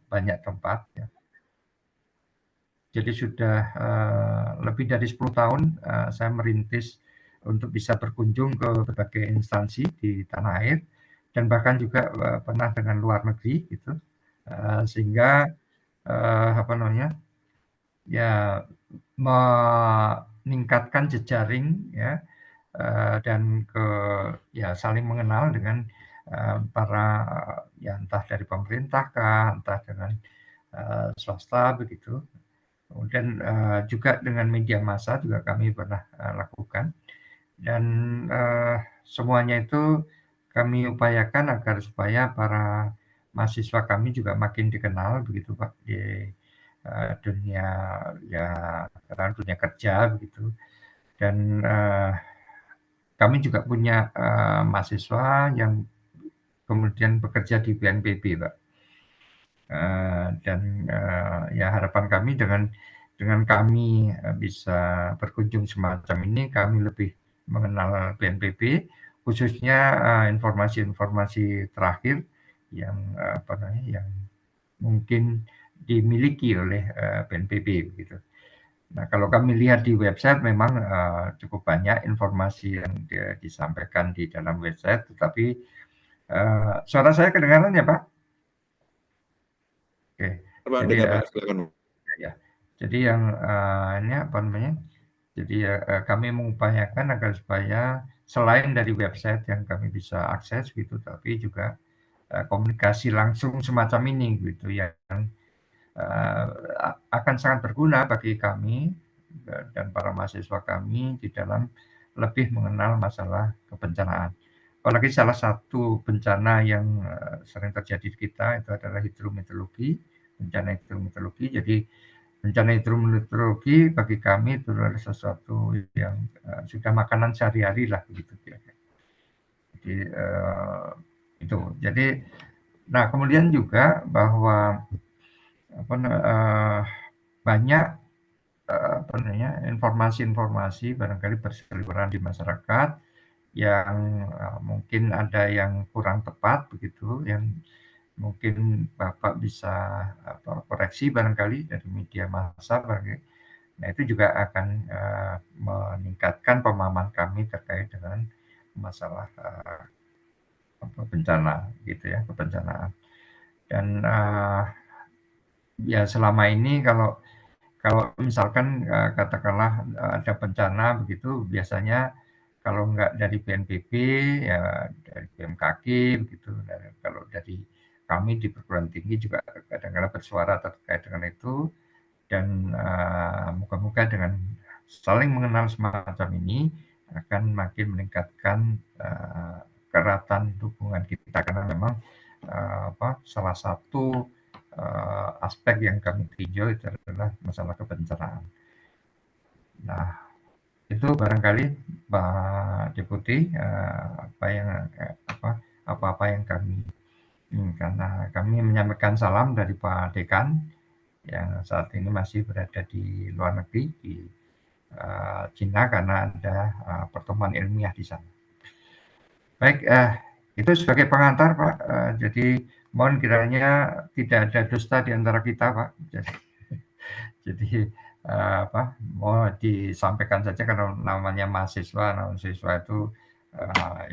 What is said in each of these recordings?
banyak tempat ya. Jadi sudah lebih dari 10 tahun saya merintis untuk bisa berkunjung ke berbagai instansi di tanah air dan bahkan juga pernah dengan luar negeri gitu, sehingga apa namanya ya meningkatkan jejaring ya dan ya saling mengenal dengan para ya entah dari pemerintah kah, entah dengan swasta begitu. Kemudian juga dengan media massa juga kami pernah lakukan dan semuanya itu kami upayakan agar supaya para mahasiswa kami juga makin dikenal begitu Pak di dunia ya dunia kerja begitu dan kami juga punya mahasiswa yang kemudian bekerja di BNPB Pak. Dan ya harapan kami dengan kami bisa berkunjung semacam ini, kami lebih mengenal BNPB, khususnya informasi-informasi terakhir yang apa namanya yang mungkin dimiliki oleh BNPB begitu. Nah, kalau kami lihat di website memang cukup banyak informasi yang disampaikan di dalam website, tetapi suara saya kedengaran ya Pak? Oke, jadi ya, jadi yang ini apa namanya? Jadi kami mengupayakan agar supaya selain dari website yang kami bisa akses gitu, tapi juga komunikasi langsung semacam ini gitu yang akan sangat berguna bagi kami dan para mahasiswa kami di dalam lebih mengenal masalah kebencanaan. Apalagi salah satu bencana yang sering terjadi di kita itu adalah hidrometeorologi, bencana hidrometeorologi. Jadi bencana hidrometeorologi bagi kami itu adalah sesuatu yang sudah makanan sehari-hari lah begitu kira-kira. Jadi itu. Jadi, nah kemudian juga bahwa banyak apa namanya informasi-informasi barangkali berseliweran di masyarakat yang mungkin ada yang kurang tepat begitu, yang mungkin Bapak bisa koreksi barangkali dari media massa barangkali. Nah itu juga akan meningkatkan pemahaman kami terkait dengan masalah bencana gitu ya, kebencanaan. Dan ya selama ini kalau misalkan katakanlah ada bencana begitu, biasanya kalau nggak dari BNPB ya dari BMKG begitu. Dan kalau dari kami di perguruan tinggi juga kadang-kadang bersuara terkait dengan itu dan moga-moga dengan saling mengenal semacam ini akan makin meningkatkan keratan hubungan kita karena memang salah satu aspek yang kami tinjau itu adalah masalah kebencanaan. Nah, itu barangkali Pak Deputi apa yang kami karena kami menyampaikan salam dari Pak Dekan yang saat ini masih berada di luar negeri di Cina karena ada pertemuan ilmiah di sana. Baik, itu sebagai pengantar Pak. Jadi mohon kiranya tidak ada dusta di antara kita Pak. Jadi mau disampaikan saja karena namanya mahasiswa itu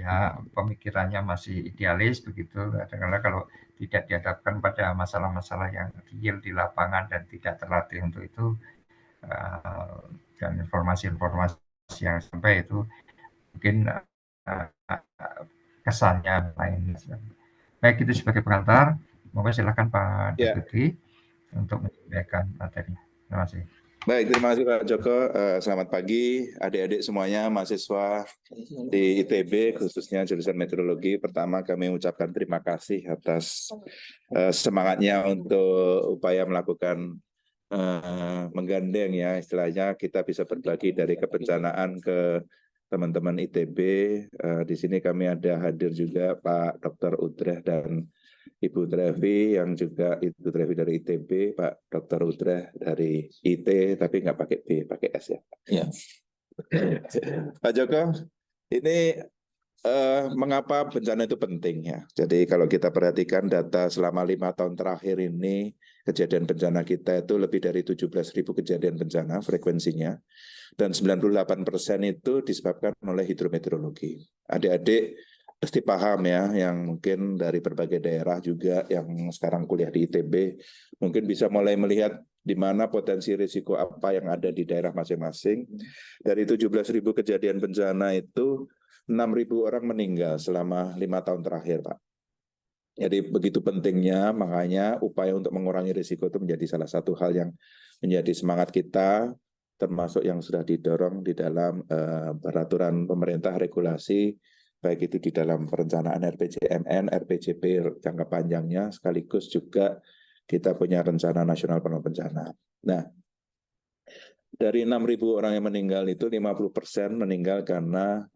ya pemikirannya masih idealis begitu. Kadang-kadang kalau tidak dihadapkan pada masalah-masalah yang real di lapangan dan tidak terlatih untuk itu dan informasi-informasi yang sampai itu mungkin kesannya lain. Baik, itu sebagai pengantar. Monggo silakan Pak Deputi untuk menyampaikan materinya. Terima kasih. Baik, terima kasih Pak Joko. Selamat pagi adik-adik semuanya, mahasiswa di ITB, khususnya jurusan meteorologi. Pertama kami ucapkan terima kasih atas semangatnya untuk upaya melakukan menggandeng ya, istilahnya kita bisa berbagi dari kebencanaan ke teman-teman ITB. Di sini kami ada hadir juga Pak Dr. Udreh dan Ibu Trevi yang juga Ibu Trevi dari ITB, Pak Dr. Udreh dari IT, tapi nggak pakai B, pakai S ya. Ya. Pak Joko, ini Mengapa bencana itu penting ya? Jadi kalau kita perhatikan data selama 5 tahun terakhir ini, kejadian bencana kita itu lebih dari 17.000 kejadian bencana frekuensinya, dan 98% itu disebabkan oleh hidrometeorologi. Adik-adik pasti paham ya, yang mungkin dari berbagai daerah juga yang sekarang kuliah di ITB, mungkin bisa mulai melihat di mana potensi risiko apa yang ada di daerah masing-masing. Dari 17.000 kejadian bencana itu, 6.000 orang meninggal selama 5 tahun terakhir, Pak. Jadi begitu pentingnya, makanya upaya untuk mengurangi risiko itu menjadi salah satu hal yang menjadi semangat kita, termasuk yang sudah didorong di dalam peraturan pemerintah regulasi, baik itu di dalam perencanaan RPJMN, RPJP jangka panjangnya, sekaligus juga kita punya rencana nasional penanggulangan bencana. Nah, dari 6.000 orang yang meninggal itu 50% meninggal karena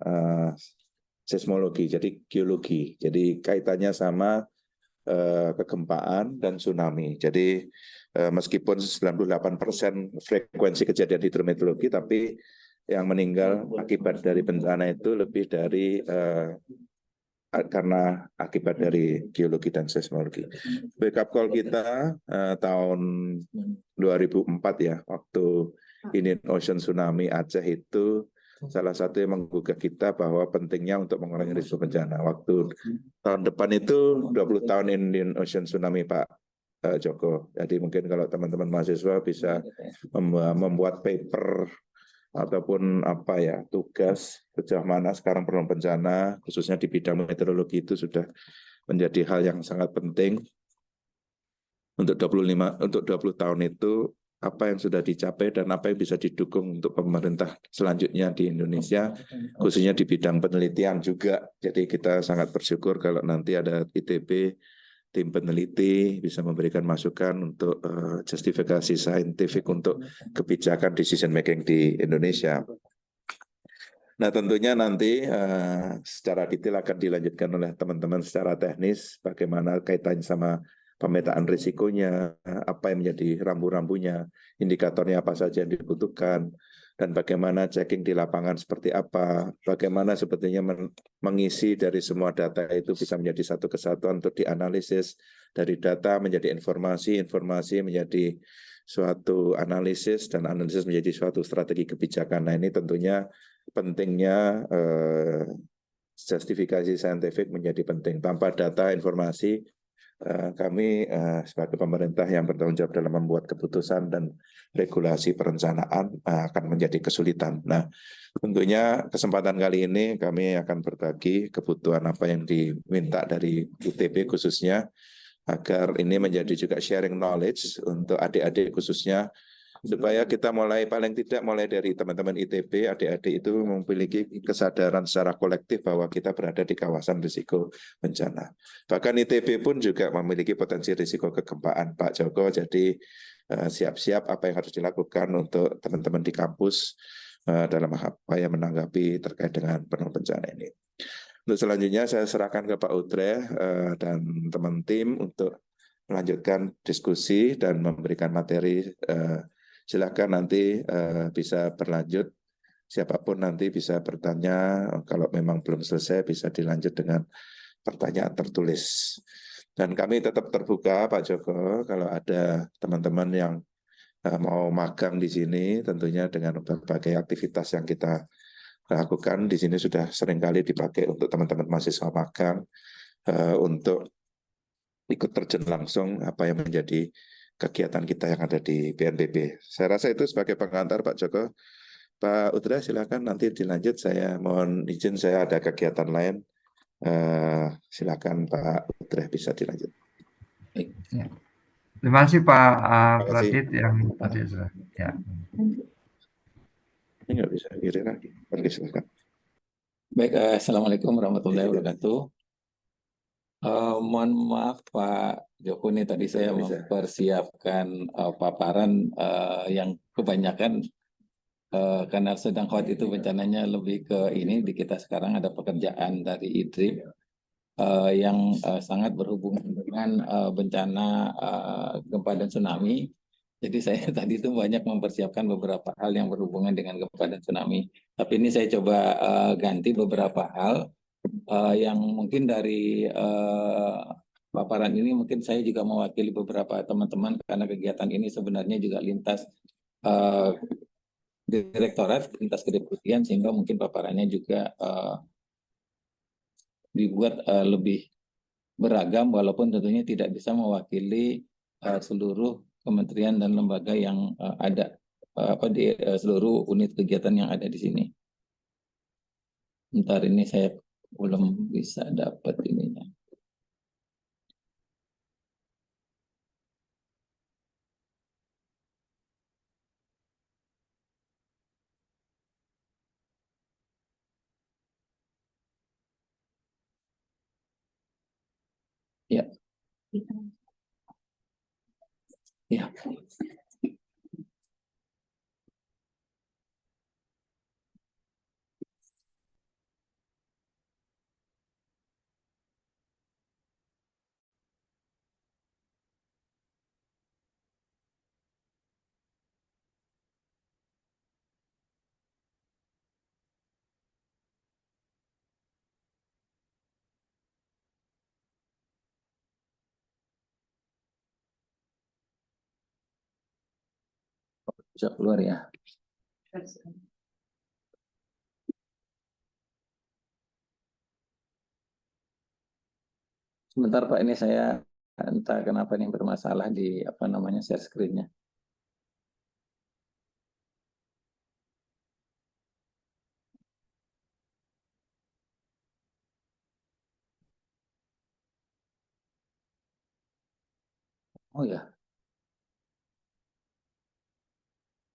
seismologi, jadi geologi. Jadi kaitannya sama kegempaan dan tsunami. Jadi meskipun 98% frekuensi kejadian hidrometeorologi, tapi yang meninggal akibat dari bencana itu lebih dari karena akibat dari geologi dan seismologi. Backup call kita tahun 2004 ya, waktu Indian Ocean Tsunami Aceh itu salah satu yang menggugah kita bahwa pentingnya untuk mengurangi risiko bencana. Waktu tahun depan itu 20 tahun Indian Ocean Tsunami, Pak Joko. Jadi mungkin kalau teman-teman mahasiswa bisa membuat paper ataupun apa ya, tugas sejauh mana sekarang penanggulangan bencana khususnya di bidang meteorologi itu sudah menjadi hal yang sangat penting. Untuk 20 tahun itu apa yang sudah dicapai dan apa yang bisa didukung untuk pemerintah selanjutnya di Indonesia, khususnya di bidang penelitian juga. Jadi kita sangat bersyukur kalau nanti ada ITB, tim peneliti bisa memberikan masukan untuk justifikasi saintifik untuk kebijakan decision making di Indonesia. Nah, tentunya nanti secara detail akan dilanjutkan oleh teman-teman secara teknis, bagaimana kaitannya sama pemetaan risikonya, apa yang menjadi rambu-rambunya, indikatornya apa saja yang dibutuhkan, dan bagaimana checking di lapangan seperti apa, bagaimana sebetulnya mengisi dari semua data itu bisa menjadi satu kesatuan untuk dianalisis, dari data menjadi informasi, informasi menjadi suatu analisis, dan analisis menjadi suatu strategi kebijakan. Nah, ini tentunya pentingnya justifikasi saintifik menjadi penting. Tanpa data, informasi, kami sebagai pemerintah yang bertanggung jawab dalam membuat keputusan dan regulasi perencanaan akan menjadi kesulitan. Nah, tentunya kesempatan kali ini kami akan berbagi kebutuhan apa yang diminta dari ITB khususnya, agar ini menjadi juga sharing knowledge untuk adik-adik khususnya, supaya kita paling tidak mulai dari teman-teman ITB, adik-adik itu memiliki kesadaran secara kolektif bahwa kita berada di kawasan risiko bencana. Bahkan ITB pun juga memiliki potensi risiko kegempaan, Pak Joko. Jadi siap-siap apa yang harus dilakukan untuk teman-teman di kampus dalam apa yang menanggapi terkait dengan penanggulangan bencana ini. Untuk selanjutnya saya serahkan ke Pak Utrecht dan teman tim untuk melanjutkan diskusi dan memberikan materi. Silakan nanti bisa berlanjut, siapapun nanti bisa bertanya, kalau memang belum selesai bisa dilanjut dengan pertanyaan tertulis. Dan kami tetap terbuka, Pak Joko, kalau ada teman-teman yang mau magang di sini, tentunya dengan berbagai aktivitas yang kita lakukan di sini sudah seringkali dipakai untuk teman-teman mahasiswa magang untuk ikut terjun langsung apa yang menjadi kegiatan kita yang ada di BNPB. Saya rasa itu sebagai pengantar, Pak Joko. Pak Utrecht, silakan nanti dilanjut. Saya mohon izin, saya ada kegiatan lain. Silakan Pak Utrecht bisa dilanjut. Ya. Terima kasih Pak Pradit yang tadi sudah. Ya. Ini nggak bisa kiri lagi. Oke, silakan. Baik, Assalamualaikum warahmatullahi wabarakatuh. Mohon maaf Pak Joko, ini tadi saya mempersiapkan paparan yang kebanyakan karena sedang khawatir itu bencananya lebih ke ini, di kita sekarang ada pekerjaan dari IDRIP yang sangat berhubungan dengan bencana gempa dan tsunami. Jadi saya tadi itu banyak mempersiapkan beberapa hal yang berhubungan dengan gempa dan tsunami. Tapi ini saya coba ganti beberapa hal yang mungkin dari paparan ini mungkin saya juga mewakili beberapa teman-teman karena kegiatan ini sebenarnya juga lintas direktorat, lintas kedeputian, sehingga mungkin paparannya juga dibuat lebih beragam walaupun tentunya tidak bisa mewakili seluruh kementerian dan lembaga yang ada di seluruh unit kegiatan yang ada di sini. Bentar, ini saya belum bisa dapat ininya. Ya. Ya. Bisa keluar ya. Sebentar Pak, ini saya entah kenapa ini bermasalah di apa namanya share screen-nya. Oh ya,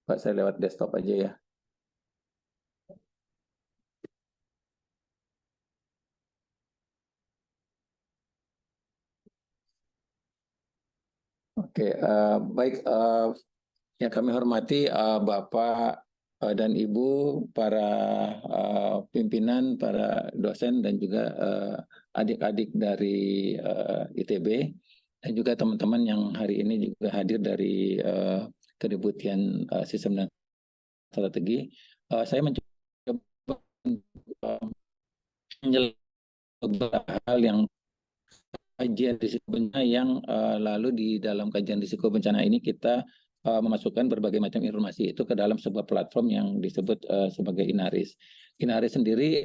Pak, saya lewat desktop aja ya. Oke, baik. Yang kami hormati Bapak dan Ibu, para pimpinan, para dosen, dan juga adik-adik dari ITB, dan juga teman-teman yang hari ini juga hadir dari Kedeputian Sistem dan Strategi. Saya mencoba menjelaskan beberapa hal yang kajian risiko bencana yang lalu di dalam kajian risiko bencana ini kita memasukkan berbagai macam informasi itu ke dalam sebuah platform yang disebut sebagai Inaris. Inaris sendiri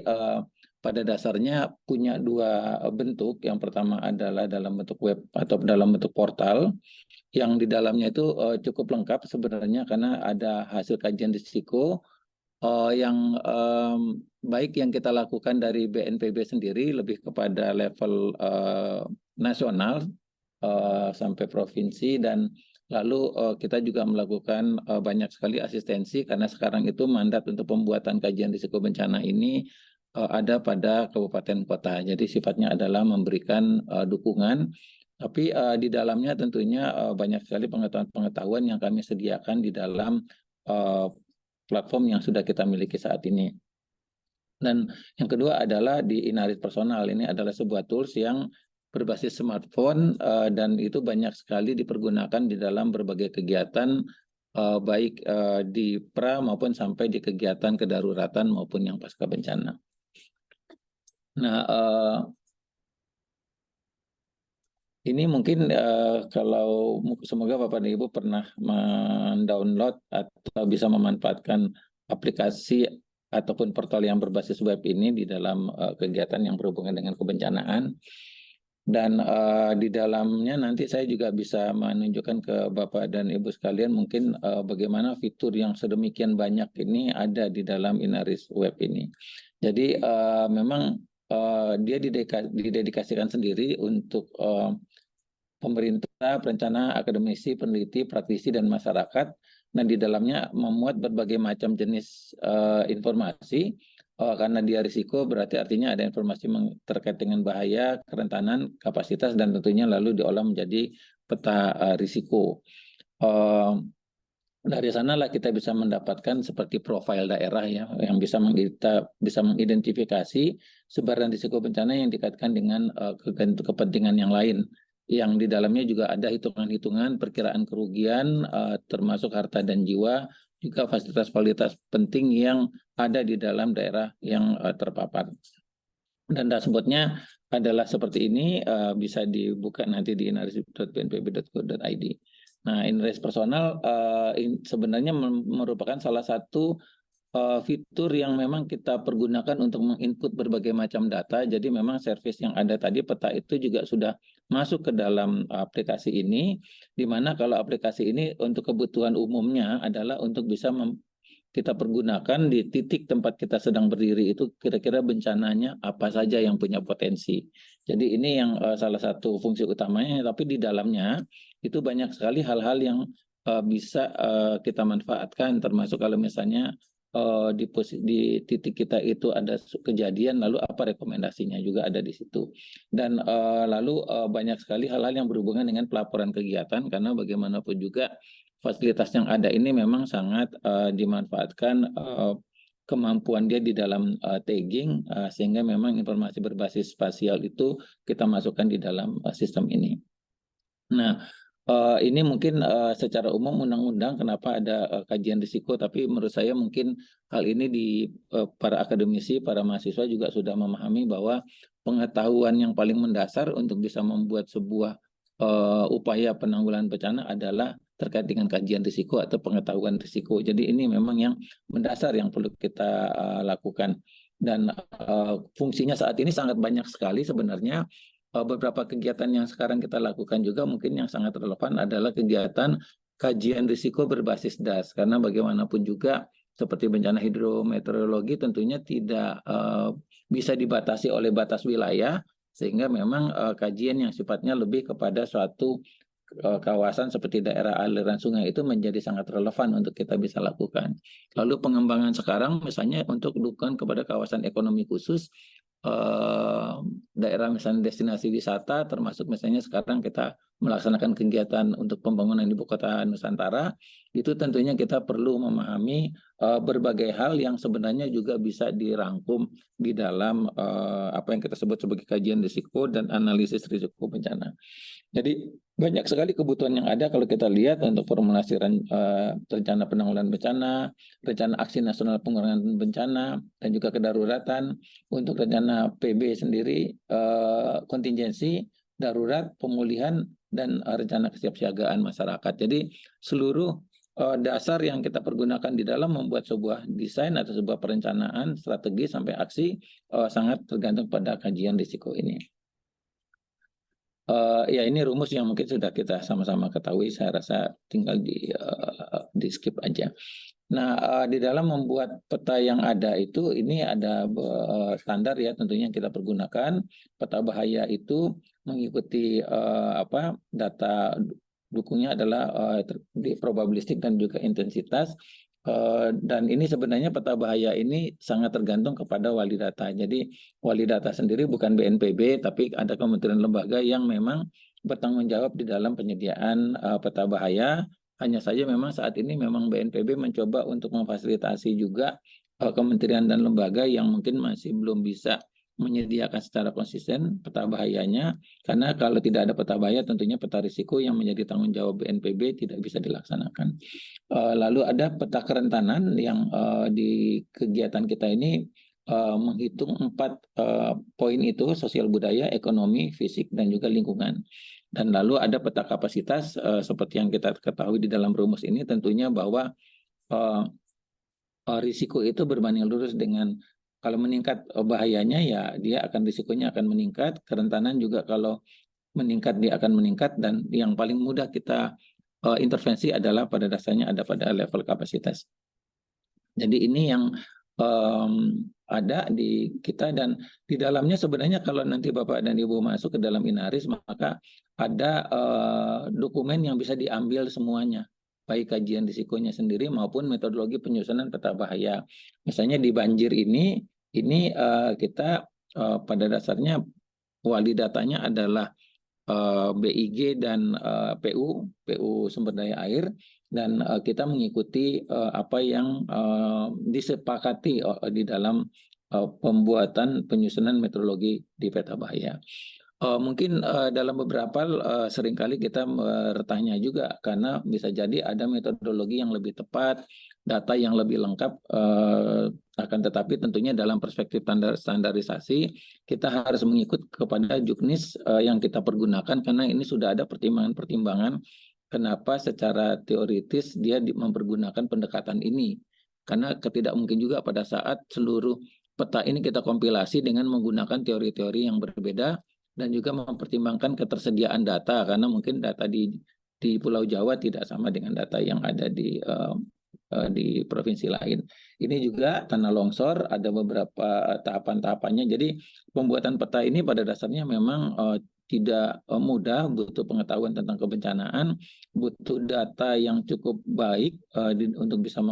pada dasarnya punya dua bentuk. Yang pertama adalah dalam bentuk web atau dalam bentuk portal, yang di dalamnya itu cukup lengkap sebenarnya karena ada hasil kajian risiko yang baik yang kita lakukan dari BNPB sendiri lebih kepada level nasional sampai provinsi, dan lalu kita juga melakukan banyak sekali asistensi karena sekarang itu mandat untuk pembuatan kajian risiko bencana ini ada pada kabupaten kota. Jadi sifatnya adalah memberikan dukungan, tapi di dalamnya tentunya banyak sekali pengetahuan-pengetahuan yang kami sediakan di dalam platform yang sudah kita miliki saat ini. Dan yang kedua adalah di Inaris Personal. Ini adalah sebuah tools yang berbasis smartphone dan itu banyak sekali dipergunakan di dalam berbagai kegiatan baik di pra maupun sampai di kegiatan kedaruratan maupun yang pasca bencana. Nah, ini mungkin kalau semoga Bapak dan Ibu pernah mendownload atau bisa memanfaatkan aplikasi ataupun portal yang berbasis web ini di dalam kegiatan yang berhubungan dengan kebencanaan. Dan di dalamnya nanti saya juga bisa menunjukkan ke Bapak dan Ibu sekalian mungkin bagaimana fitur yang sedemikian banyak ini ada di dalam Inaris web ini. Jadi memang dia didedikasikan sendiri untuk pemerintah, perencana, akademisi, peneliti, praktisi, dan masyarakat. Nah, di dalamnya memuat berbagai macam jenis informasi. Karena dia risiko, berarti artinya ada informasi terkait dengan bahaya, kerentanan, kapasitas, dan tentunya lalu diolah menjadi peta risiko. Dari sanalah kita bisa mendapatkan seperti profil daerah ya, yang bisa mengidentifikasi sebaran risiko bencana yang dikaitkan dengan kepentingan yang lain. Yang di dalamnya juga ada hitungan-hitungan perkiraan kerugian, termasuk harta dan jiwa, juga fasilitas-fasilitas penting yang ada di dalam daerah yang terpapar. Dan dashboardnya adalah seperti ini, bisa dibuka nanti di inaris.bnpb.go.id. Nah, Inaris personal sebenarnya merupakan salah satu fitur yang memang kita pergunakan untuk menginput berbagai macam data. Jadi memang service yang ada tadi, peta itu juga sudah masuk ke dalam aplikasi ini, di mana kalau aplikasi ini untuk kebutuhan umumnya adalah untuk bisa kita pergunakan di titik tempat kita sedang berdiri itu kira-kira bencananya apa saja yang punya potensi. Jadi ini yang salah satu fungsi utamanya, tapi di dalamnya itu banyak sekali hal-hal yang bisa kita manfaatkan, termasuk kalau misalnya di titik kita itu ada kejadian, lalu apa rekomendasinya juga ada di situ. Dan lalu banyak sekali hal-hal yang berhubungan dengan pelaporan kegiatan, karena bagaimanapun juga fasilitas yang ada ini memang sangat dimanfaatkan kemampuan dia di dalam tagging, sehingga memang informasi berbasis spasial itu kita masukkan di dalam sistem ini. Nah, ini mungkin secara umum undang-undang kenapa ada kajian risiko, tapi menurut saya mungkin hal ini di para akademisi, para mahasiswa juga sudah memahami bahwa pengetahuan yang paling mendasar untuk bisa membuat sebuah upaya penanggulangan bencana adalah terkait dengan kajian risiko atau pengetahuan risiko. Jadi ini memang yang mendasar yang perlu kita lakukan. Dan fungsinya saat ini sangat banyak sekali sebenarnya. Beberapa kegiatan yang sekarang kita lakukan juga mungkin yang sangat relevan adalah kegiatan kajian risiko berbasis DAS, karena bagaimanapun juga seperti bencana hidrometeorologi tentunya tidak bisa dibatasi oleh batas wilayah, sehingga memang kajian yang sifatnya lebih kepada suatu kawasan seperti daerah aliran sungai itu menjadi sangat relevan untuk kita bisa lakukan. Lalu pengembangan sekarang misalnya untuk dukungan kepada kawasan ekonomi khusus, daerah misalnya destinasi wisata, termasuk misalnya sekarang kita melaksanakan kegiatan untuk pembangunan ibu kota Nusantara, itu tentunya kita perlu memahami berbagai hal yang sebenarnya juga bisa dirangkum di dalam apa yang kita sebut sebagai kajian risiko dan analisis risiko bencana. Jadi banyak sekali kebutuhan yang ada kalau kita lihat untuk formulasi rencana penanggulangan bencana, rencana aksi nasional pengurangan bencana, dan juga kedaruratan. Untuk rencana PB sendiri, kontingensi, darurat, pemulihan, dan rencana kesiapsiagaan masyarakat. Jadi seluruh dasar yang kita pergunakan di dalam membuat sebuah desain atau sebuah perencanaan strategi sampai aksi sangat tergantung pada kajian risiko ini. Ya ini rumus yang mungkin sudah kita sama-sama ketahui, saya rasa tinggal di skip aja. Nah, di dalam membuat peta yang ada itu, ini ada standar ya tentunya yang kita pergunakan. Peta bahaya itu mengikuti data dukungnya adalah probabilistik dan juga intensitas. Dan ini sebenarnya peta bahaya ini sangat tergantung kepada wali data. Jadi wali data sendiri bukan BNPB, tapi ada kementerian lembaga yang memang bertanggung jawab di dalam penyediaan peta bahaya. Hanya saja memang saat ini memang BNPB mencoba untuk memfasilitasi juga kementerian dan lembaga yang mungkin masih belum bisa menyediakan secara konsisten peta bahayanya, karena kalau tidak ada peta bahaya tentunya peta risiko yang menjadi tanggung jawab BNPB tidak bisa dilaksanakan. Lalu ada peta kerentanan yang di kegiatan kita ini menghitung 4 poin itu: sosial budaya, ekonomi, fisik, dan juga lingkungan. Dan lalu ada peta kapasitas seperti yang kita ketahui di dalam rumus ini, tentunya bahwa risiko itu berbanding lurus dengan kalau meningkat bahayanya ya dia akan risikonya akan meningkat, kerentanan juga kalau meningkat dia akan meningkat, dan yang paling mudah kita intervensi adalah pada dasarnya ada pada level kapasitas. Jadi ini yang ada di kita, dan di dalamnya sebenarnya kalau nanti Bapak dan Ibu masuk ke dalam Inaris maka ada dokumen yang bisa diambil semuanya, baik kajian risikonya sendiri maupun metodologi penyusunan peta bahaya. Misalnya di banjir ini kita pada dasarnya wali datanya adalah BIG dan PU sumber daya air, dan kita mengikuti apa yang disepakati di dalam pembuatan penyusunan meteorologi di peta bahaya. Mungkin dalam beberapa seringkali kita bertanya juga karena bisa jadi ada metodologi yang lebih tepat, data yang lebih lengkap, akan tetapi tentunya dalam perspektif standarisasi kita harus mengikut kepada juknis yang kita pergunakan karena ini sudah ada pertimbangan-pertimbangan kenapa secara teoritis dia mempergunakan pendekatan ini. Karena tidak mungkin juga pada saat seluruh peta ini kita kompilasi dengan menggunakan teori-teori yang berbeda dan juga mempertimbangkan ketersediaan data karena mungkin data di Pulau Jawa tidak sama dengan data yang ada di provinsi lain. Ini juga tanah longsor ada beberapa tahapan-tahapannya. Jadi pembuatan peta ini pada dasarnya memang tidak mudah, butuh pengetahuan tentang kebencanaan, butuh data yang cukup baik untuk bisa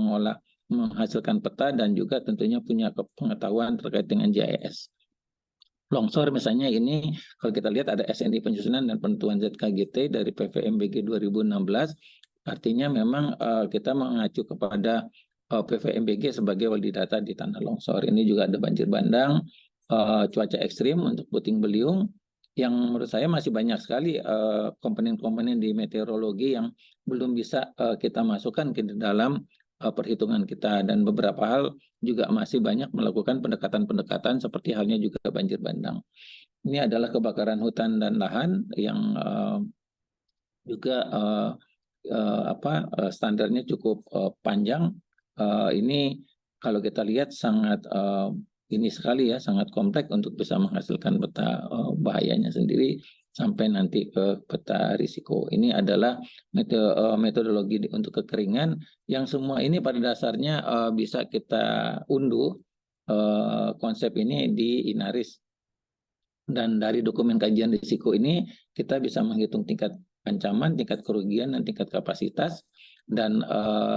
menghasilkan peta dan juga tentunya punya pengetahuan terkait dengan GIS. Longsor misalnya ini kalau kita lihat ada SNI penyusunan dan penentuan ZKGT dari PVMBG 2016, artinya memang kita mengacu kepada PVMBG sebagai wali data di tanah longsor. Ini juga ada banjir bandang, cuaca ekstrim untuk puting beliung, yang menurut saya masih banyak sekali komponen-komponen di meteorologi yang belum bisa kita masukkan ke dalam perhitungan kita, dan beberapa hal juga masih banyak melakukan pendekatan-pendekatan seperti halnya juga banjir bandang. Ini adalah kebakaran hutan dan lahan yang juga standarnya cukup panjang. Ini kalau kita lihat sangat ini sekali ya, sangat kompleks untuk bisa menghasilkan peta bahayanya sendiri sampai nanti ke peta risiko. Ini adalah metodologi untuk kekeringan yang semua ini pada dasarnya bisa kita unduh konsep ini di Inaris. Dan dari dokumen kajian risiko ini kita bisa menghitung tingkat ancaman, tingkat kerugian, dan tingkat kapasitas, dan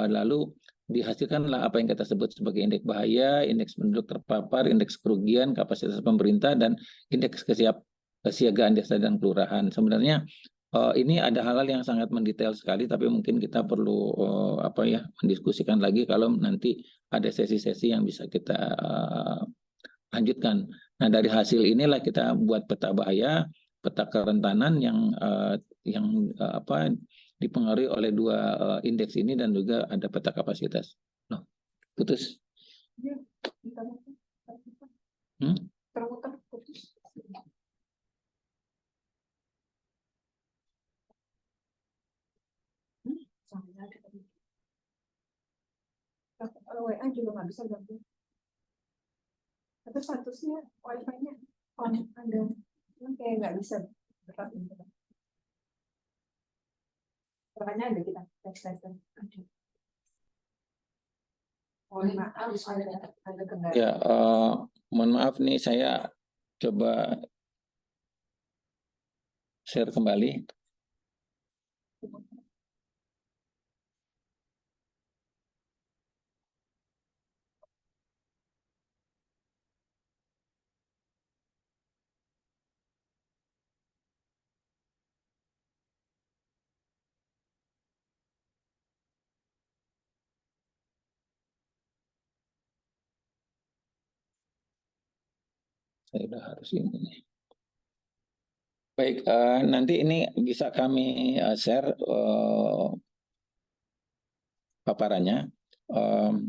lalu dihasilkanlah apa yang kita sebut sebagai indeks bahaya, indeks penduduk terpapar, indeks kerugian, kapasitas pemerintah, dan indeks kesiagaan desa dan kelurahan. Sebenarnya ini ada hal-hal yang sangat mendetail sekali, tapi mungkin kita perlu mendiskusikan lagi kalau nanti ada sesi-sesi yang bisa kita lanjutkan. Nah, dari hasil inilah kita buat peta bahaya, peta kerentanan yang dipengaruhi oleh dua indeks ini, dan juga ada peta kapasitas. Loh, putus. WA juga nggak bisa gabung. Tapi statusnya wifi-nya on ada, kayak nggak bisa berkat internet. Makanya ada kita tes. Mohon maaf ada kendala. Ya, mohon maaf nih, saya coba share kembali. Saya udah harus ini. Baik, nanti ini bisa kami share paparannya.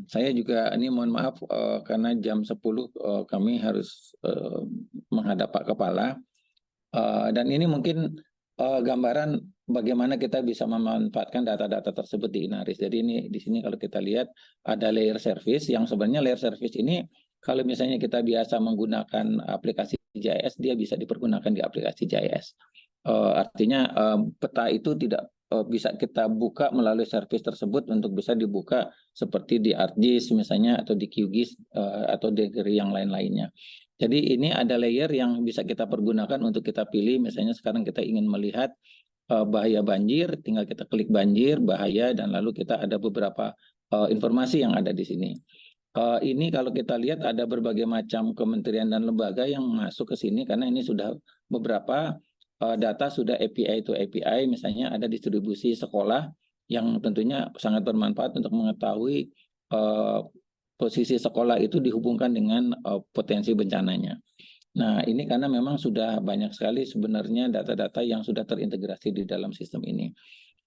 Saya juga ini mohon maaf karena jam 10 kami harus menghadap Pak Kepala. Dan ini mungkin gambaran bagaimana kita bisa memanfaatkan data-data tersebut di Inaris. Jadi ini di sini kalau kita lihat ada layer service, yang sebenarnya layer service ini kalau misalnya kita biasa menggunakan aplikasi GIS, dia bisa dipergunakan di aplikasi GIS. Artinya peta itu tidak bisa kita buka melalui service tersebut untuk bisa dibuka seperti di ArcGIS misalnya, atau di QGIS, atau di yang lain-lainnya. Jadi ini ada layer yang bisa kita pergunakan untuk kita pilih. Misalnya sekarang kita ingin melihat bahaya banjir, tinggal kita klik banjir, bahaya, dan lalu kita ada beberapa informasi yang ada di sini. Ini kalau kita lihat ada berbagai macam kementerian dan lembaga yang masuk ke sini, karena ini sudah beberapa data sudah API to API, misalnya ada distribusi sekolah yang tentunya sangat bermanfaat untuk mengetahui posisi sekolah itu dihubungkan dengan potensi bencananya. Nah, ini karena memang sudah banyak sekali sebenarnya data-data yang sudah terintegrasi di dalam sistem ini.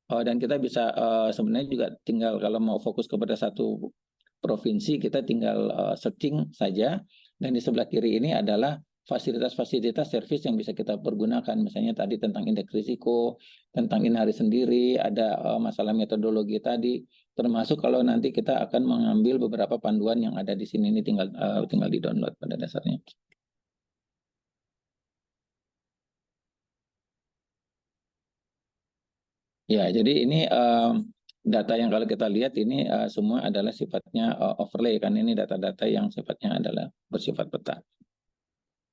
Dan kita bisa sebenarnya juga tinggal kalau mau fokus kepada satu provinsi, kita tinggal searching saja. Dan di sebelah kiri ini adalah fasilitas-fasilitas servis yang bisa kita pergunakan. Misalnya tadi tentang indeks risiko, tentang Inari sendiri, ada masalah metodologi tadi. Termasuk kalau nanti kita akan mengambil beberapa panduan yang ada di sini, ini tinggal di-download pada dasarnya. Ya, jadi ini data yang kalau kita lihat ini semua adalah sifatnya overlay, kan ini data-data yang sifatnya adalah bersifat peta.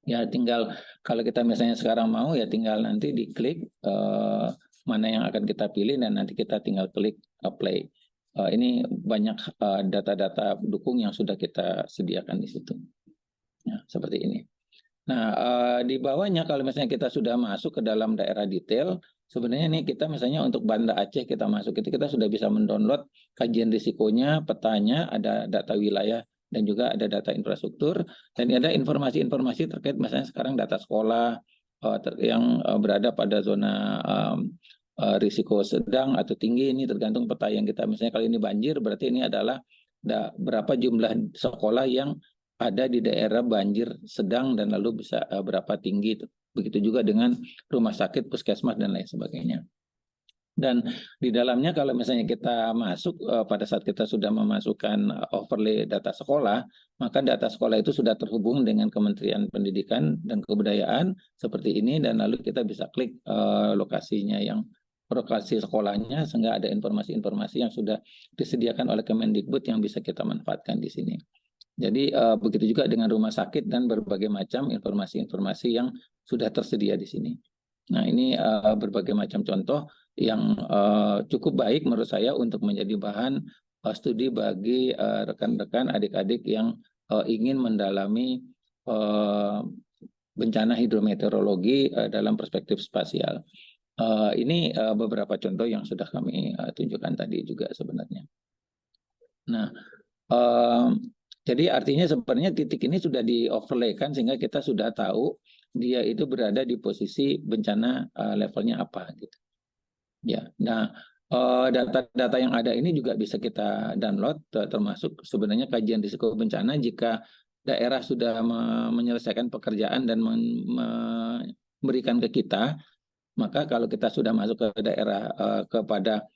Ya, tinggal kalau kita misalnya sekarang mau ya tinggal nanti diklik mana yang akan kita pilih dan nanti kita tinggal klik play. Ini banyak data-data dukung yang sudah kita sediakan di situ. Ya, seperti ini. Nah, di bawahnya kalau misalnya kita sudah masuk ke dalam daerah detail, sebenarnya nih kita misalnya untuk Banda Aceh kita masuk itu kita sudah bisa mendownload kajian risikonya, petanya, ada data wilayah dan juga ada data infrastruktur dan ada informasi-informasi terkait misalnya sekarang data sekolah yang berada pada zona risiko sedang atau tinggi, ini tergantung peta yang kita misalnya kalau ini banjir berarti ini adalah berapa jumlah sekolah yang ada di daerah banjir sedang dan lalu bisa berapa tinggi. Begitu juga dengan rumah sakit, puskesmas, dan lain sebagainya. Dan di dalamnya kalau misalnya kita masuk, pada saat kita sudah memasukkan overlay data sekolah, maka data sekolah itu sudah terhubung dengan Kementerian Pendidikan dan Kebudayaan seperti ini, dan lalu kita bisa klik lokasinya lokasi sekolahnya, sehingga ada informasi-informasi yang sudah disediakan oleh Kemendikbud yang bisa kita manfaatkan di sini. Jadi begitu juga dengan rumah sakit dan berbagai macam informasi-informasi yang sudah tersedia di sini. Nah, ini berbagai macam contoh yang cukup baik menurut saya untuk menjadi bahan studi bagi rekan-rekan adik-adik yang ingin mendalami bencana hidrometeorologi dalam perspektif spasial. Ini beberapa contoh yang sudah kami tunjukkan tadi juga sebenarnya. Nah, jadi artinya sebenarnya titik ini sudah di-overlay-kan sehingga kita sudah tahu dia itu berada di posisi bencana levelnya apa gitu. Ya. Nah, data-data yang ada ini juga bisa kita download termasuk sebenarnya kajian risiko bencana jika daerah sudah menyelesaikan pekerjaan dan memberikan ke kita, maka kalau kita sudah masuk ke daerah kepada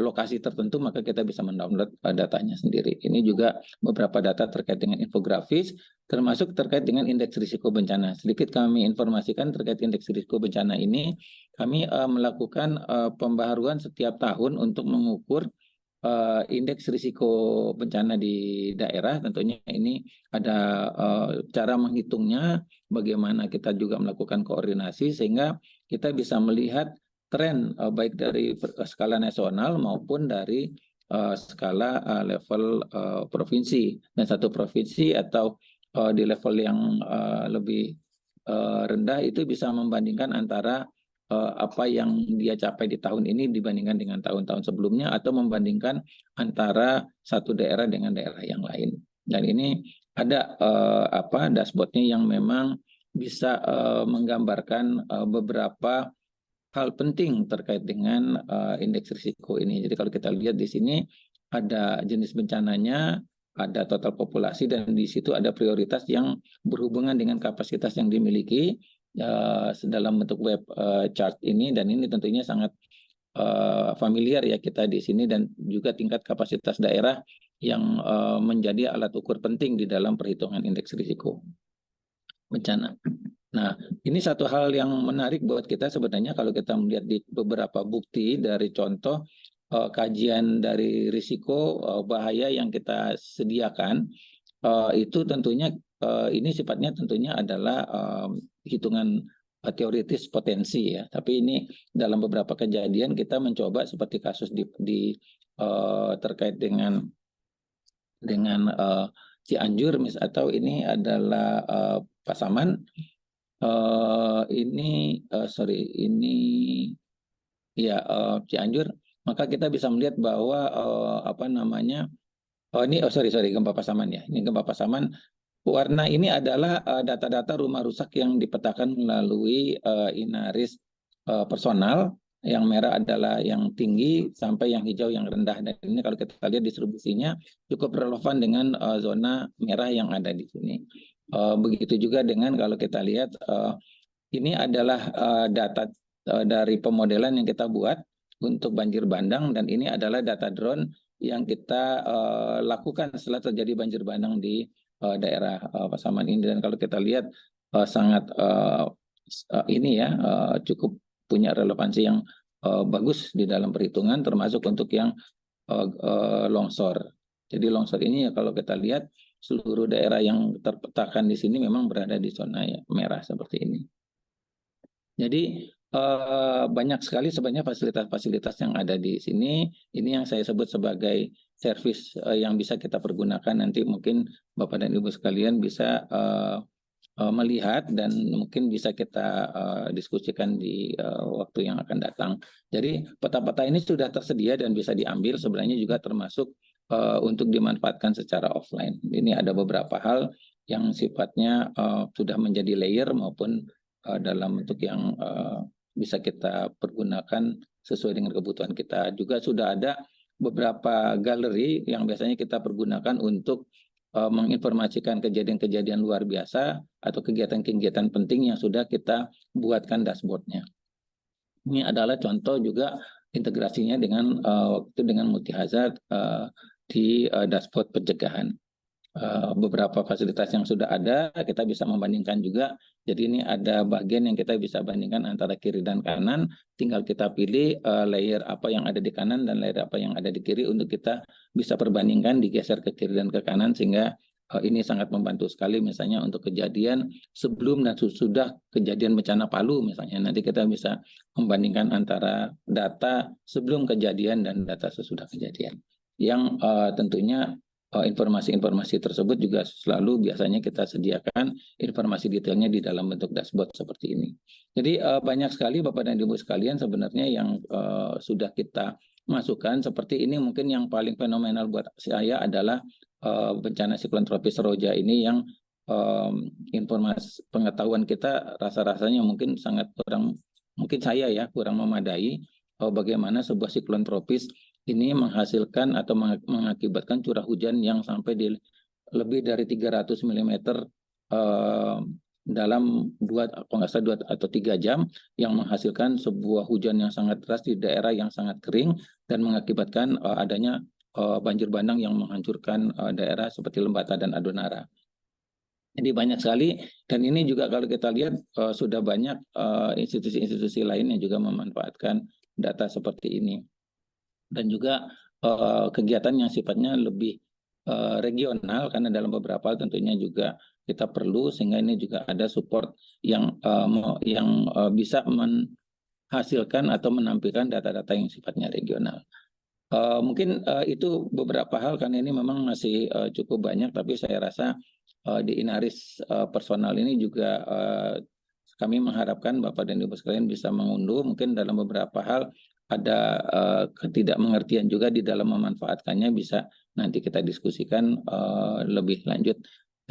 lokasi tertentu, maka kita bisa mendownload datanya sendiri. Ini juga beberapa data terkait dengan infografis, termasuk terkait dengan indeks risiko bencana. Sedikit kami informasikan terkait indeks risiko bencana ini, kami melakukan pembaharuan setiap tahun untuk mengukur indeks risiko bencana di daerah. Tentunya ini ada cara menghitungnya, bagaimana kita juga melakukan koordinasi, sehingga kita bisa melihat tren baik dari skala nasional maupun dari skala level provinsi. Dan satu provinsi atau di level yang lebih rendah itu bisa membandingkan antara apa yang dia capai di tahun ini dibandingkan dengan tahun-tahun sebelumnya, atau membandingkan antara satu daerah dengan daerah yang lain. Dan ini ada dashboardnya yang memang bisa menggambarkan beberapa hal penting terkait dengan indeks risiko ini. Jadi kalau kita lihat di sini ada jenis bencananya, ada total populasi, dan di situ ada prioritas yang berhubungan dengan kapasitas yang dimiliki dalam bentuk web chart ini, dan ini tentunya sangat familiar ya kita di sini, dan juga tingkat kapasitas daerah yang menjadi alat ukur penting di dalam perhitungan indeks risiko bencana. Nah, ini satu hal yang menarik buat kita sebenarnya kalau kita melihat di beberapa bukti dari contoh kajian dari risiko bahaya yang kita sediakan, itu tentunya ini sifatnya tentunya adalah hitungan teoritis potensi ya. Tapi ini dalam beberapa kejadian kita mencoba seperti kasus di terkait dengan Cianjur atau ini adalah Pasaman. Cianjur, maka kita bisa melihat bahwa gempa Pasaman ya. Ini gempa Pasaman warna ini adalah data-data rumah rusak yang dipetakan melalui Inaris personal. Yang merah adalah yang tinggi sampai yang hijau yang rendah. Dan ini kalau kita lihat distribusinya cukup relevan dengan zona merah yang ada di sini. Begitu juga dengan kalau kita lihat ini adalah data dari pemodelan yang kita buat untuk banjir bandang, dan ini adalah data drone yang kita lakukan setelah terjadi banjir bandang di daerah Pasaman ini. Dan kalau kita lihat sangat ini ya cukup punya relevansi yang bagus di dalam perhitungan, termasuk untuk yang longsor. Jadi longsor ini ya kalau kita lihat seluruh daerah yang terpetakan di sini memang berada di zona merah seperti ini. Jadi banyak sekali sebenarnya fasilitas-fasilitas yang ada di sini. Ini yang saya sebut sebagai servis yang bisa kita pergunakan. Nanti mungkin Bapak dan Ibu sekalian bisa melihat dan mungkin bisa kita diskusikan di waktu yang akan datang. Jadi peta-peta ini sudah tersedia dan bisa diambil, sebenarnya juga termasuk untuk dimanfaatkan secara offline. Ini ada beberapa hal yang sifatnya sudah menjadi layer maupun dalam bentuk yang bisa kita pergunakan sesuai dengan kebutuhan kita. Juga sudah ada beberapa galeri yang biasanya kita pergunakan untuk menginformasikan kejadian-kejadian luar biasa atau kegiatan-kegiatan penting yang sudah kita buatkan dashboardnya. Ini adalah contoh juga integrasinya dengan dengan multi hazard di dashboard pencegahan. Beberapa fasilitas yang sudah ada kita bisa membandingkan juga. Jadi ini ada bagian yang kita bisa bandingkan antara kiri dan kanan, tinggal kita pilih layer apa yang ada di kanan dan layer apa yang ada di kiri untuk kita bisa perbandingkan, digeser ke kiri dan ke kanan, sehingga ini sangat membantu sekali misalnya untuk kejadian sebelum dan sudah kejadian bencana Palu misalnya. Nanti kita bisa membandingkan antara data sebelum kejadian dan data sesudah kejadian, yang tentunya informasi-informasi tersebut juga selalu biasanya kita sediakan informasi detailnya di dalam bentuk dashboard seperti ini. Jadi banyak sekali Bapak dan Ibu sekalian sebenarnya yang sudah kita masukkan seperti ini. Mungkin yang paling fenomenal buat saya adalah bencana siklon tropis Roja ini, yang informasi pengetahuan kita rasa-rasanya mungkin sangat kurang, mungkin saya ya kurang memadai bagaimana sebuah siklon tropis ini menghasilkan atau mengakibatkan curah hujan yang sampai di lebih dari 300 mm dalam 2 atau 3 jam, yang menghasilkan sebuah hujan yang sangat deras di daerah yang sangat kering dan mengakibatkan adanya banjir bandang yang menghancurkan daerah seperti Lembata dan Adonara. Jadi banyak sekali, dan ini juga kalau kita lihat sudah banyak institusi-institusi lain yang juga memanfaatkan data seperti ini. Dan juga kegiatan yang sifatnya lebih regional, karena dalam beberapa hal tentunya juga kita perlu, sehingga ini juga ada support yang bisa menghasilkan atau menampilkan data-data yang sifatnya regional. Mungkin itu beberapa hal, karena ini memang masih cukup banyak, tapi saya rasa di Inaris personal ini juga kami mengharapkan Bapak dan Ibu sekalian bisa mengunduh. Mungkin dalam beberapa hal ada ketidakmengertian juga di dalam memanfaatkannya, bisa nanti kita diskusikan lebih lanjut.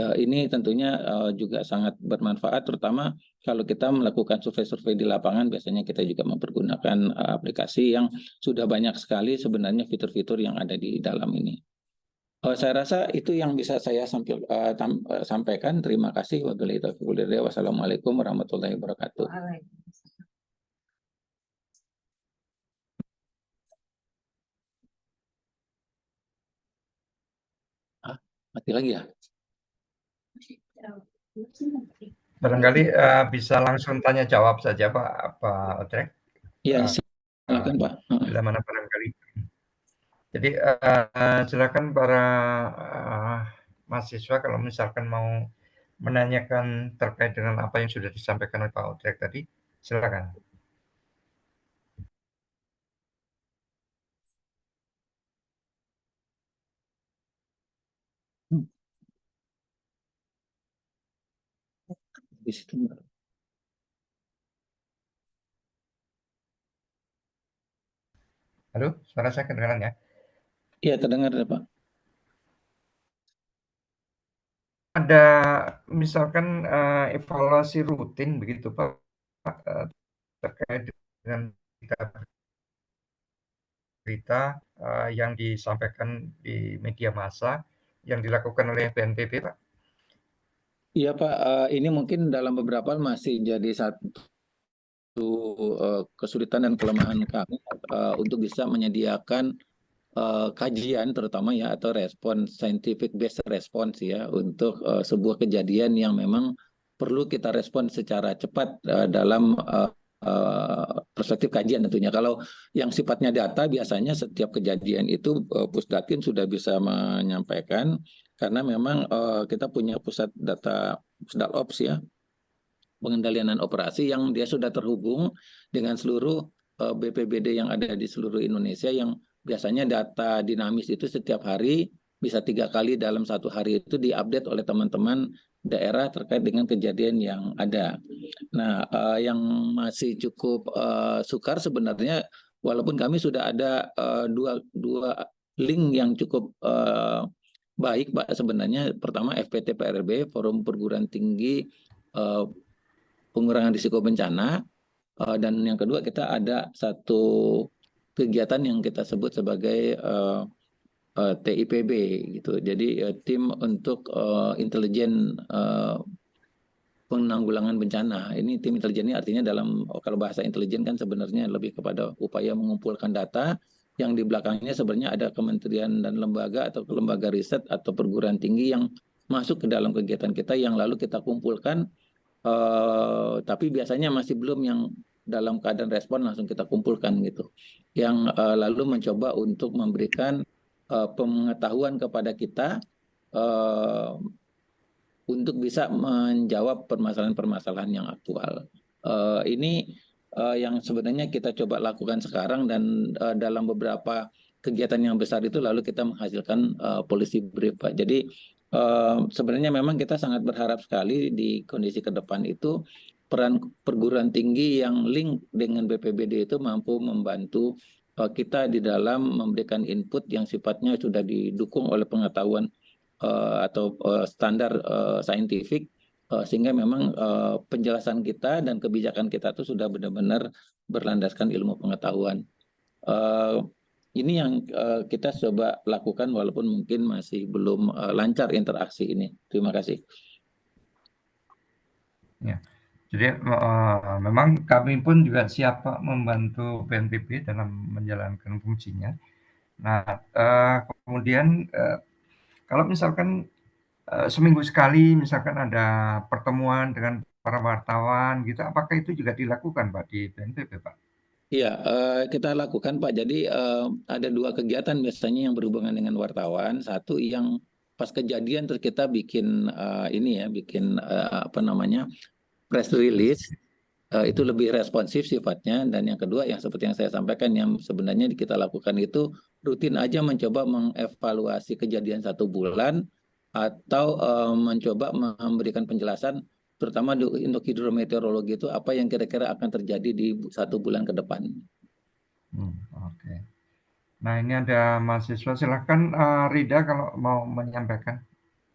Ini tentunya juga sangat bermanfaat, terutama kalau kita melakukan survei-survei di lapangan. Biasanya kita juga mempergunakan aplikasi yang sudah banyak sekali sebenarnya fitur-fitur yang ada di dalam ini. Saya rasa itu yang bisa saya sampaikan. Terima kasih. Wassalamualaikum warahmatullahi wabarakatuh. Mati lagi ya? Barangkali bisa langsung tanya jawab saja Pak Otrek. Iya, silakan Pak. Bila mana barangkali. Jadi silakan para mahasiswa kalau misalkan mau menanyakan terkait dengan apa yang sudah disampaikan oleh Pak Otrek tadi, silakan. Di situ. Halo, suara saya kedengaran ya? Iya, terdengar Pak. ada misalkan evaluasi rutin begitu Pak, terkait dengan berita yang disampaikan di media massa yang dilakukan oleh BNPB, Pak? Iya Pak, ini mungkin dalam beberapa hal masih jadi satu kesulitan dan kelemahan kami untuk bisa menyediakan kajian terutama ya atau respon scientific based response ya untuk sebuah kejadian yang memang perlu kita respon secara cepat dalam perspektif kajian tentunya. Kalau yang sifatnya data biasanya setiap kejadian itu Pusdatin sudah bisa menyampaikan karena memang kita punya pusat data Pusdalops ya, pengendalian dan operasi yang dia sudah terhubung dengan seluruh BPBD yang ada di seluruh Indonesia yang biasanya data dinamis itu setiap hari bisa 3 kali dalam satu hari itu diupdate oleh teman-teman daerah terkait dengan kejadian yang ada. Nah, yang masih cukup sukar sebenarnya walaupun kami sudah ada dua link yang cukup baik Pak sebenarnya. Pertama FPT PRB, Forum Perguruan Tinggi Pengurangan Risiko Bencana, dan yang kedua kita ada satu kegiatan yang kita sebut sebagai TIPB gitu. Jadi tim untuk intelijen penanggulangan bencana. Ini tim intelijen ini artinya dalam kalau bahasa intelijen kan sebenarnya lebih kepada upaya mengumpulkan data yang di belakangnya sebenarnya ada kementerian dan lembaga atau lembaga riset atau perguruan tinggi yang masuk ke dalam kegiatan kita yang lalu kita kumpulkan. Tapi biasanya masih belum yang dalam keadaan respon langsung kita kumpulkan gitu. Yang lalu mencoba untuk memberikan pengetahuan kepada kita untuk bisa menjawab permasalahan-permasalahan yang aktual. Ini yang sebenarnya kita coba lakukan sekarang dan dalam beberapa kegiatan yang besar itu lalu kita menghasilkan policy brief Pak. Jadi sebenarnya memang kita sangat berharap sekali di kondisi ke depan itu peran perguruan tinggi yang link dengan BPBD itu mampu membantu kita di dalam memberikan input yang sifatnya sudah didukung oleh pengetahuan atau standar saintifik sehingga memang penjelasan kita dan kebijakan kita itu sudah benar-benar berlandaskan ilmu pengetahuan. Ini yang kita coba lakukan walaupun mungkin masih belum lancar interaksi ini. Terima kasih. Ya, jadi memang kami pun juga siap Pak membantu BNPB dalam menjalankan fungsinya. Nah, kemudian kalau misalkan seminggu sekali misalkan ada pertemuan dengan para wartawan gitu, apakah itu juga dilakukan Pak di BNPB Pak? Iya, kita lakukan Pak. Jadi ada dua kegiatan biasanya yang berhubungan dengan wartawan. Satu yang pas kejadian terus kita bikin ini ya, bikin apa namanya press release. Itu lebih responsif sifatnya. Dan yang kedua yang seperti yang saya sampaikan yang sebenarnya kita lakukan itu rutin aja mencoba mengevaluasi kejadian 1 bulan atau mencoba memberikan penjelasan terutama untuk hidrometeorologi itu apa yang kira-kira akan terjadi di 1 bulan ke depan. Oke. Nah ini ada mahasiswa, silahkan Rida kalau mau menyampaikan.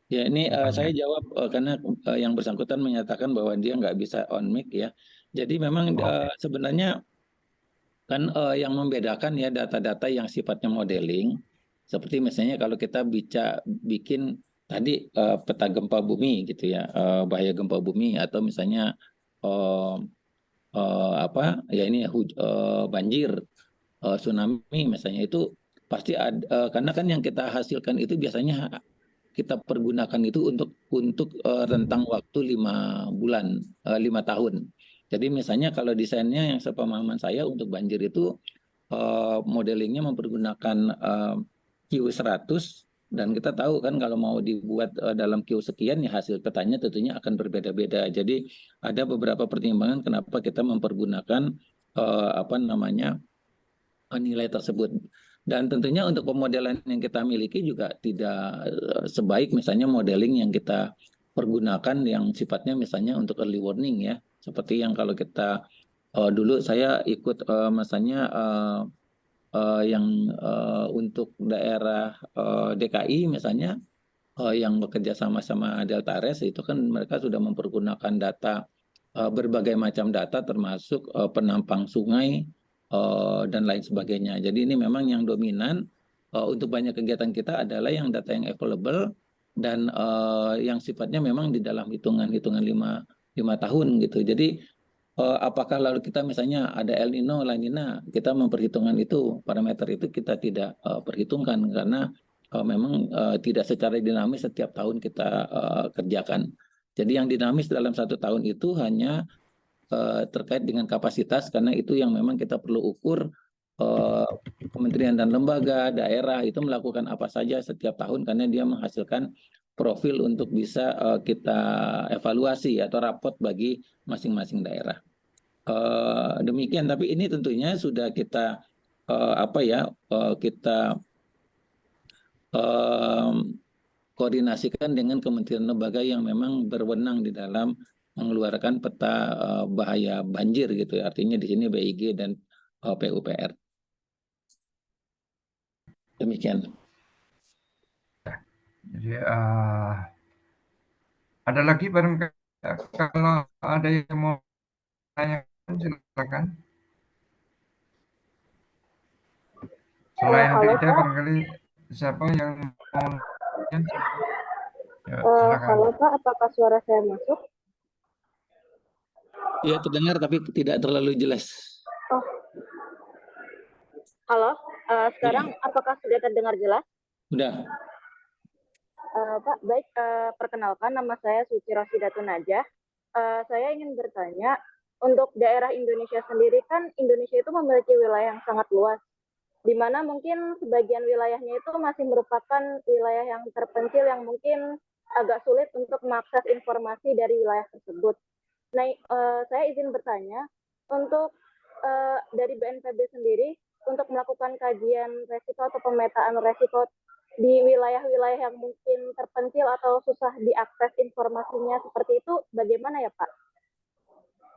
Ya ini saya jawab karena yang bersangkutan menyatakan bahwa dia nggak bisa on mic ya. Jadi memang sebenarnya kan yang membedakan ya data-data yang sifatnya modeling, seperti misalnya kalau kita bikin tadi peta gempa bumi gitu ya, bahaya gempa bumi atau misalnya apa ya ini banjir, tsunami misalnya itu pasti ada karena kan yang kita hasilkan itu biasanya kita pergunakan itu untuk rentang waktu 5 bulan, 5 tahun. Jadi misalnya kalau desainnya yang sepemahaman saya untuk banjir itu modelingnya mempergunakan Q100 dan kita tahu kan kalau mau dibuat dalam Q sekian ya hasil petanya tentunya akan berbeda-beda. Jadi ada beberapa pertimbangan kenapa kita mempergunakan apa namanya nilai tersebut. Dan tentunya untuk pemodelan yang kita miliki juga tidak sebaik misalnya modeling yang kita pergunakan yang sifatnya misalnya untuk early warning ya. Seperti yang kalau kita dulu saya ikut misalnya yang untuk daerah DKI misalnya yang bekerja sama Delta Res itu kan mereka sudah mempergunakan data berbagai macam data termasuk penampang sungai dan lain sebagainya. Jadi ini memang yang dominan untuk banyak kegiatan kita adalah yang data yang available dan yang sifatnya memang di dalam hitungan-hitungan 5 tahun gitu. Jadi apakah lalu kita misalnya ada El Nino, La Nina, kita memperhitungkan itu, parameter itu kita tidak perhitungkan karena memang tidak secara dinamis setiap tahun kita kerjakan. Jadi yang dinamis dalam 1 tahun itu hanya terkait dengan kapasitas karena itu yang memang kita perlu ukur kementerian dan lembaga, daerah itu melakukan apa saja setiap tahun karena dia menghasilkan profil untuk bisa kita evaluasi atau rapot bagi masing-masing daerah. Demikian, tapi ini tentunya sudah kita kita koordinasikan dengan kementerian lembaga yang memang berwenang di dalam mengeluarkan peta bahaya banjir gitu ya. Artinya di sini BIG dan PUPR. Demikian. Jadi ada lagi barangkali kalau ada yang mau tanyakan silakan. Selain Halo, Dede Pak. barangkali siapa yang mau nanya? Ya, silakan. Halo Pak, apakah suara saya masuk? Iya terdengar tapi tidak terlalu jelas. Oh, halo. Sekarang apakah sudah terdengar jelas? Sudah. Pak, baik. Perkenalkan, nama saya Suci Rosidatun Najah. Saya ingin bertanya, untuk daerah Indonesia sendiri kan Indonesia itu memiliki wilayah yang sangat luas, di mana mungkin sebagian wilayahnya itu masih merupakan wilayah yang terpencil yang mungkin agak sulit untuk mengakses informasi dari wilayah tersebut. Nah, saya izin bertanya, untuk dari BNPB sendiri, untuk melakukan kajian resiko atau pemetaan resiko di wilayah-wilayah yang mungkin terpencil atau susah diakses informasinya seperti itu, bagaimana ya Pak?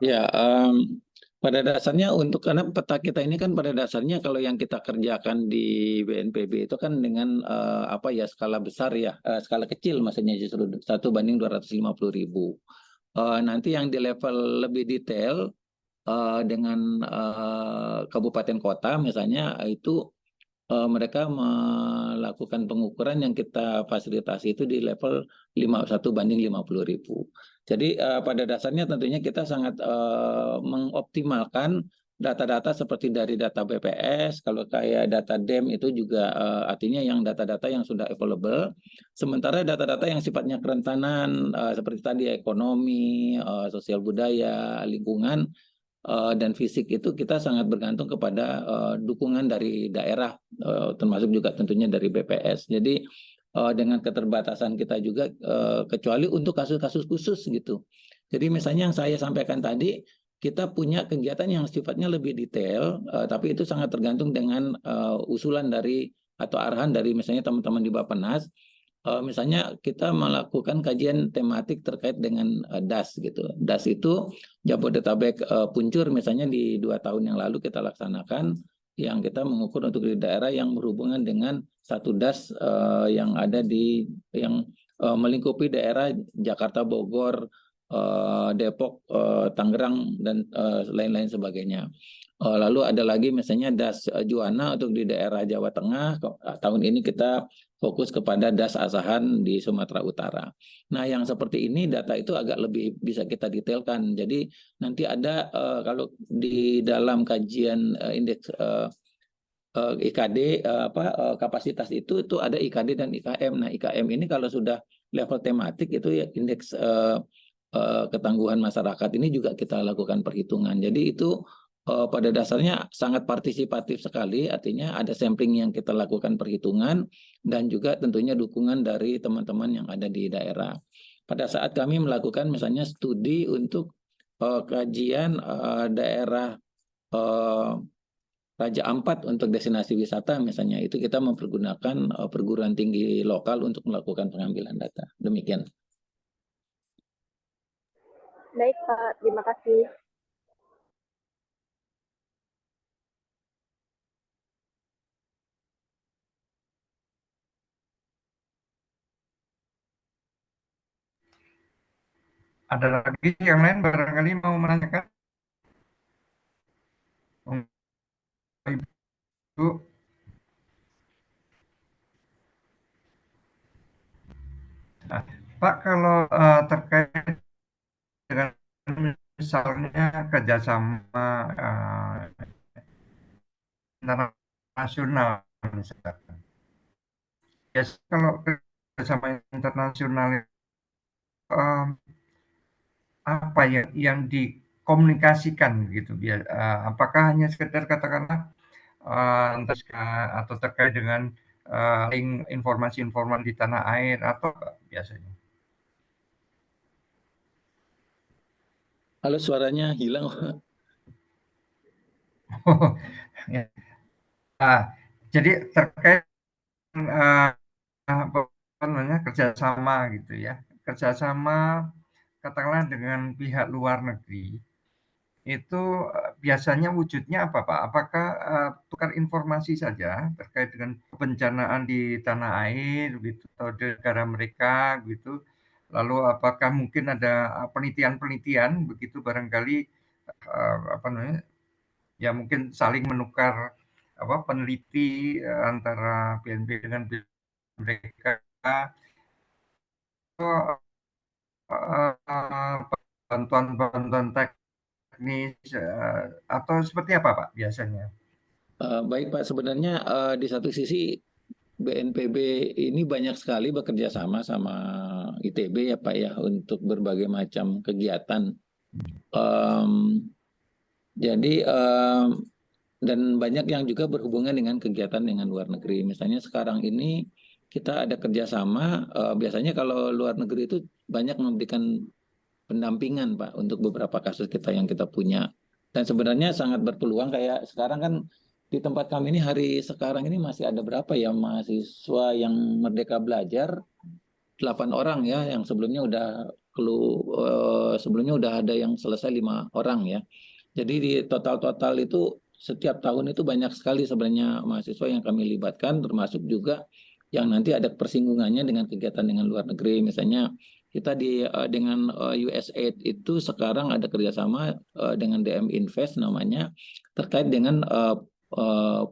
Ya, pada dasarnya karena peta kita ini kan pada dasarnya kalau yang kita kerjakan di BNPB itu kan dengan skala besar ya, skala kecil maksudnya justru 1:250.000. Nanti yang di level lebih detail dengan kabupaten kota misalnya itu mereka melakukan pengukuran yang kita fasilitasi itu di level 1:50.000. Jadi pada dasarnya tentunya kita sangat mengoptimalkan data-data seperti dari data BPS, kalau kayak data DEM itu juga artinya yang data-data yang sudah available. Sementara data-data yang sifatnya kerentanan seperti tadi ekonomi, sosial budaya, lingkungan, dan fisik itu kita sangat bergantung kepada dukungan dari daerah, termasuk juga tentunya dari BPS. Jadi dengan keterbatasan kita juga, kecuali untuk kasus-kasus khusus gitu. Jadi misalnya yang saya sampaikan tadi, kita punya kegiatan yang sifatnya lebih detail, tapi itu sangat tergantung dengan usulan dari atau arahan dari misalnya teman-teman di Bappenas. Misalnya kita melakukan kajian tematik terkait dengan DAS gitu. DAS itu Jabodetabek Puncur misalnya di 2 tahun yang lalu kita laksanakan yang kita mengukur untuk di daerah yang berhubungan dengan satu DAS yang ada yang melingkupi daerah Jakarta, Bogor, Depok, Tangerang dan lain-lain sebagainya. Lalu ada lagi misalnya DAS Juwana untuk di daerah Jawa Tengah. Tahun ini kita fokus kepada DAS Asahan di Sumatera Utara. Nah, yang seperti ini data itu agak lebih bisa kita detailkan. Jadi nanti ada kalau di dalam kajian indeks IKD kapasitas itu ada IKD dan IKM. Nah, IKM ini kalau sudah level tematik itu ya indeks ketangguhan masyarakat ini juga kita lakukan perhitungan. Jadi itu pada dasarnya sangat partisipatif sekali, artinya ada sampling yang kita lakukan perhitungan dan juga tentunya dukungan dari teman-teman yang ada di daerah. Pada saat kami melakukan misalnya studi untuk kajian daerah Raja Ampat untuk destinasi wisata misalnya, itu kita mempergunakan perguruan tinggi lokal untuk melakukan pengambilan data. Demikian. Baik Pak, terima kasih. Ada lagi yang lain barangkali mau menanyakan? Ibu, nah, Pak, kalau terkait dengan misalnya kerjasama internasional, misalkan. Biasanya kalau kerjasama internasional em, apa ya yang dikomunikasikan gitu, apakah hanya sekedar katakanlah atau terkait dengan link informasi-informasi di tanah air atau biasanya? Halo, suaranya hilang. Ya. Jadi terkait apa namanya kerjasama gitu ya, kerjasama katakanlah dengan pihak luar negeri itu biasanya wujudnya apa, Pak? Apakah tukar informasi saja terkait dengan kebencanaan di tanah air gitu atau di negara mereka gitu? Lalu apakah mungkin ada penelitian-penelitian begitu barangkali apa namanya, ya mungkin saling menukar apa peneliti antara BNP dengan mereka atau bantuan-bantuan teknis atau seperti apa, Pak, biasanya? Baik Pak, sebenarnya di satu sisi BNPB ini banyak sekali bekerja sama sama ITB ya Pak ya untuk berbagai macam kegiatan. Em, jadi dan banyak yang juga berhubungan dengan kegiatan dengan luar negeri. Misalnya sekarang ini kita ada kerjasama. Biasanya kalau luar negeri itu banyak memberikan pendampingan Pak untuk beberapa kasus kita yang kita punya. Dan sebenarnya sangat berpeluang kayak sekarang kan di tempat kami ini hari sekarang ini masih ada berapa ya mahasiswa yang merdeka belajar 8 orang ya yang sebelumnya udah sebelumnya udah ada yang selesai 5 orang ya. Jadi di total-total itu setiap tahun itu banyak sekali sebenarnya mahasiswa yang kami libatkan termasuk juga yang nanti ada persinggungannya dengan kegiatan dengan luar negeri. Misalnya kita dengan USAID itu sekarang ada kerjasama dengan DM Invest namanya terkait dengan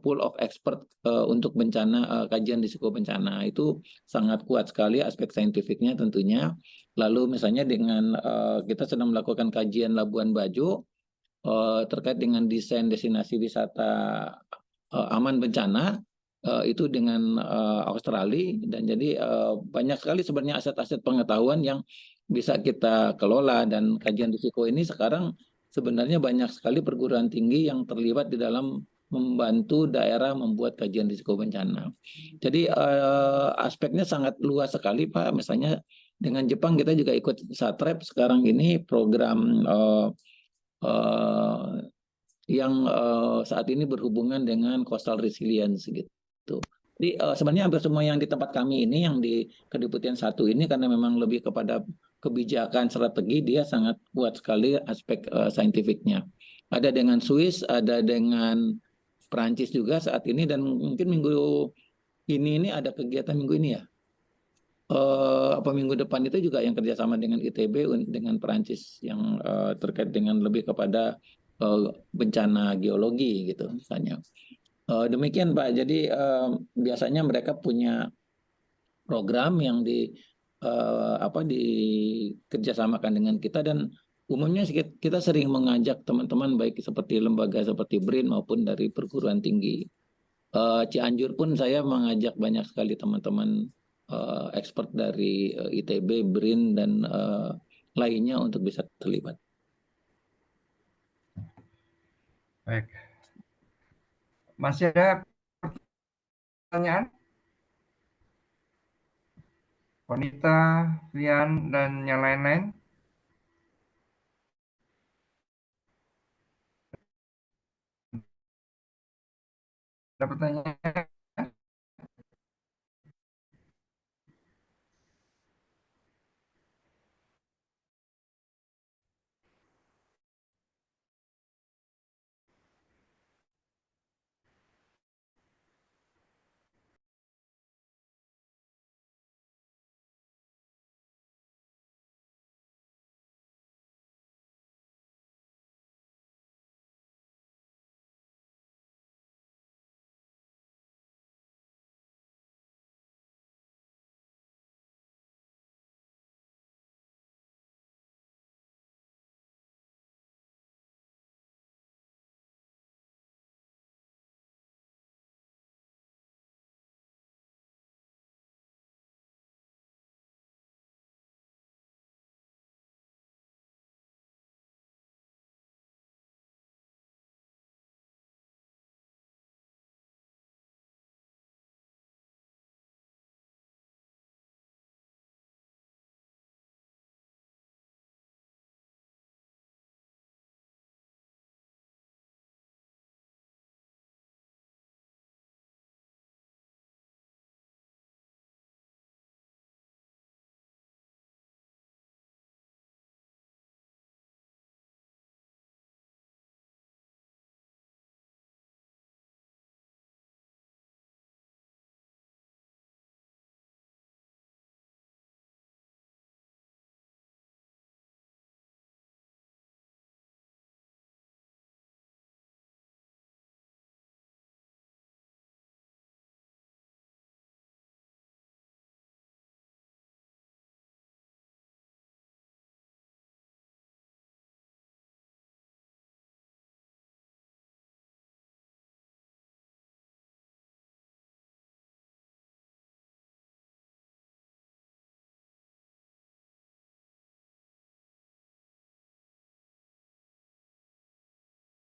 pool of expert untuk bencana kajian risiko bencana itu sangat kuat sekali aspek saintifiknya tentunya. Lalu misalnya dengan kita sedang melakukan kajian Labuan Bajo terkait dengan desain destinasi wisata aman bencana itu dengan Australia dan jadi banyak sekali sebenarnya aset-aset pengetahuan yang bisa kita kelola dan kajian risiko ini sekarang sebenarnya banyak sekali perguruan tinggi yang terlibat di dalam membantu daerah membuat kajian risiko bencana. Jadi aspeknya sangat luas sekali Pak. Misalnya dengan Jepang kita juga ikut SATREP sekarang ini program uh, yang saat ini berhubungan dengan coastal resilience gitu. Jadi sebenarnya hampir semua yang di tempat kami ini yang di Kedeputian 1 ini karena memang lebih kepada kebijakan strategi dia sangat kuat sekali aspek saintifiknya. Ada dengan Swiss, ada dengan Perancis juga saat ini dan mungkin minggu ini ada kegiatan minggu ini ya. Apa minggu depan itu juga yang kerjasama dengan ITB dengan Perancis yang terkait dengan lebih kepada bencana geologi gitu misalnya. Demikian Pak. Jadi biasanya mereka punya program yang dikerjasamakan dengan kita dan umumnya kita sering mengajak teman-teman baik seperti lembaga seperti BRIN maupun dari perguruan tinggi. Cianjur pun saya mengajak banyak sekali teman-teman expert dari ITB, BRIN dan lainnya untuk bisa terlibat. Baik. Masih ada pertanyaan? Wanita, Rian, dan yang lain-lain? Ada pertanyaan?